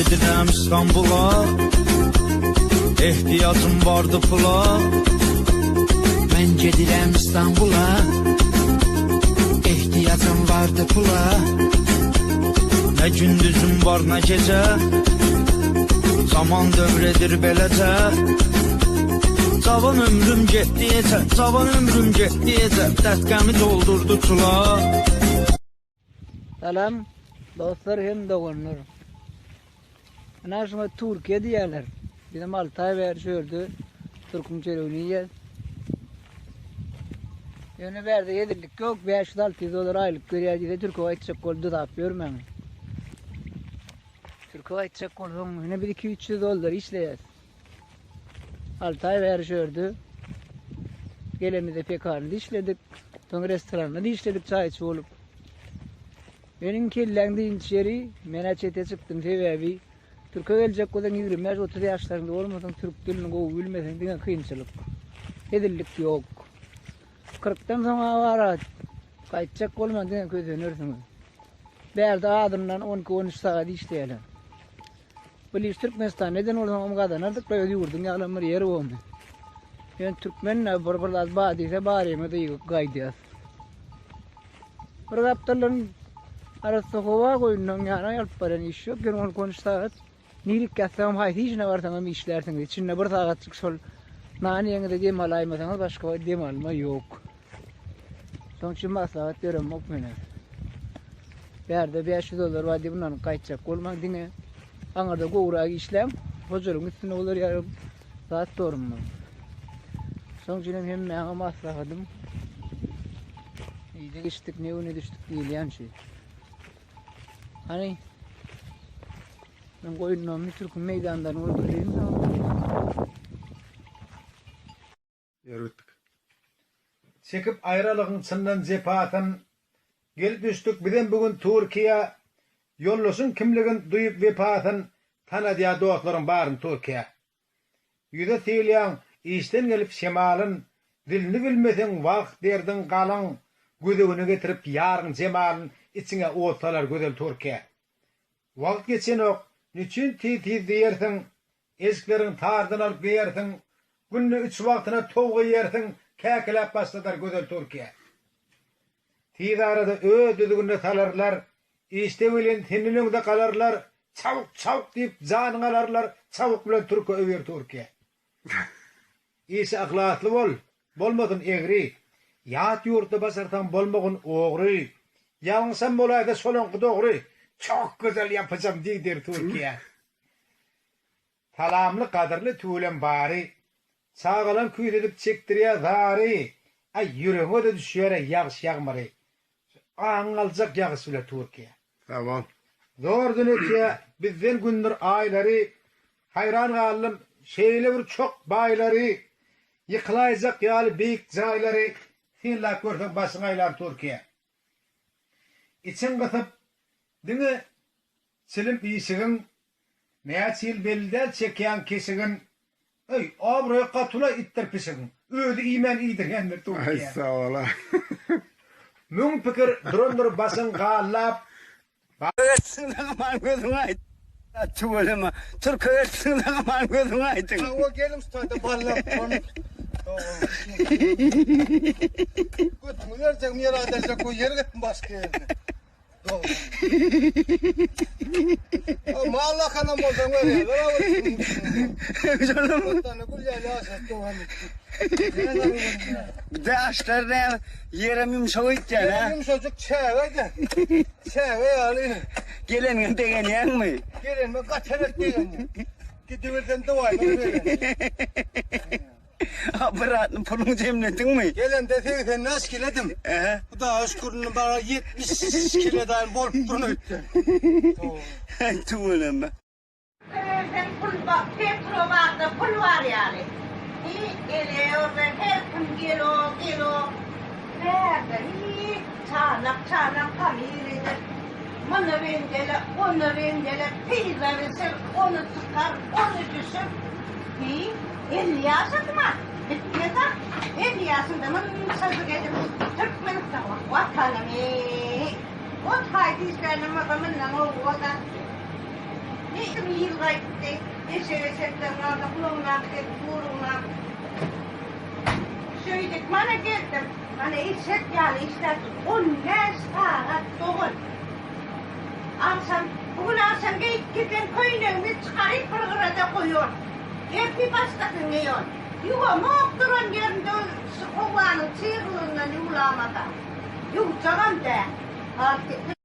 gedirəm İstanbul'a, ehtiyacım vardı pula. Ben gedirəm İstanbul'a, ehtiyacım vardı pula. Ne gündüzüm var ne gece, zaman dövredir beləcə. Cavan ömrüm getdiyəcə, cavan ömrüm getdiyəcə, dəstgəmi doldurdu çula. Selam dostlar, hem doğunur. Ana şuna Türkiye diyorlar. Bizim Altay versiyonu Türk'ün çeloniye. Yani verdi yedirlik yok. 500-600 dolar aylık görüyor diye Türkiye ayıtacak oldu da yapıyorum ben. Türkiye ayıtacak oldu. Yine 1-2-300 dolar işleyeceğiz. Altay versiyonu. Geleni de pekarını işledik. Sonra restoranını da işledik çay içi olup. Benim kirlendiğim yeri menaçete çıktım sebebi Türkiye'ye gelecek olan 25-30 yaşlarında olmadan Türk dilini kovu bilmesen diye kıyımçılık. Edillik yok. 40'tan sonra var kaçacak olmadan diye kötünürsünüz. Berde adımdan 12-13 saat işleyelim. Böyle Türkmenistan neden olsam o kadar artık böyle yurdun yağlamır yeri olmuyor. Yani Türkmenler barbarlar badiyse bari mi de gaydiyaz. Burada aptalların arası hava koyundan yana yapılan iş yok. Yani onu konuşsak nilik katsam hayat hiç ne varsa ama işlersiniz. İçinde bir saat çık sol nani yenge de malaymasanız başka bir malma yok. Sonuçta maslahat diyorum yok bana. Yerde 500 dolar var diye bundan kaçacak olmak dine. Angarda koğurağı işlem. Hocalığın üstüne olur yarım saat doğru mu? Sonuçta hem bana maslahadım. İyice geçtik ne öne düştük değil yani şey. Hani ben koyunum bir Türk'ün meydandan öldüreyim de Yürüttük. Çekip ayrılığın çından cepaatın gelip düştük. Birden bugün Türkiye yollusun kimligin duyup vefatın tanıdıya dostların barın Türkiye. Yüze söyleyen işten gelip şemalın dilini bilmesen vakt derdin kalın güdüğünü getirip yarın cemalın içine ortalar güzel Türkiye. Vakt geçen ok niçin tiz diyersin eskilerin tardan alıp giyersin günlü 3 vaktına toğu yersin kekilep başladar güzel Türkiye. Tiz arada ödüdüğünde talarlar işte bilen tenilinde kalarlar çabuk çabuk deyip canını alarlar çabuk bilen Türkiye över Türkiye. İyisi aklatlı bol bolmadın egri yat yurtta basartan bolmağın oğru yansam bolayda solonqı doğru çok güzel yapacağım deydir Türkiye. Talamlı kadırlı tuğlen bari sağalan küyt edip çektiriye zari ay yüreğime de düşüyor yağış yağmarı anılacak yağış bile Türkiye. Tamam. Zor dönüyor bizden gündür ayları hayran kaldım şeyle bir çok bayları yıkılayacak yağlı büyük cayları finla gördüm başına aylar Türkiye. İçin katıp dini silim iyisiğin neye sil belidel çekeyen kesiğin ey abraya katula ittir pisiğin öyle iman iyidir yendir Ay Türkiye. sağ ola. Mün fikir drondur basın gallap Sınırlı mal gözüne ait. Çuvalama. Türkiye sınırlı mal gözüne ait. o gelim tutardı ballam onu. Götümü verecek mi yere atacak o yere gittim başka yerde. Ama Allah kanam olsan var ya. Bir tane gül yayla asas doğanı. Bir de açlarına yerim yumuşak ya. Benim çocuk çeveydi. Çevey alayım. Gelenin degen mi? Gelin mi kaçarak gelin. Gidiverden duayla verin. Aparatın pulunu cemletin mi? Gelin deseydi sen nasıl kiledim? Bu da öşkürünün bana 70 kilodan bol bunu öttü. Çuvalama. Sen petro vardı, pul var yani. Hiç geliyor ve her gün geliyor. Nerede? Hiç çanak kamiridir. Bunu vendele, pizza verir, onu çıkar, onu düşür. Hiç 50 yaşında. Bitmedi. 50 yaşında mı sözü geldim. Türkmenistan vatanımı. O haydi işlerine bakımından o vatan. Ne yıl gitti. Eşevesekten aldı. Kulağından gitti. Vurundan. Söyledik bana geldim. Hani eşek yani işte 15 saat doğun. Alsam, bugün alsam giden köyüne bir çıkarıp fırgırada koyuyor. Hep bir başkasını yiyor. Yuva muhtıran yerinde kovanın çığırlığından yuğulamadan. Yuh canım de. Artık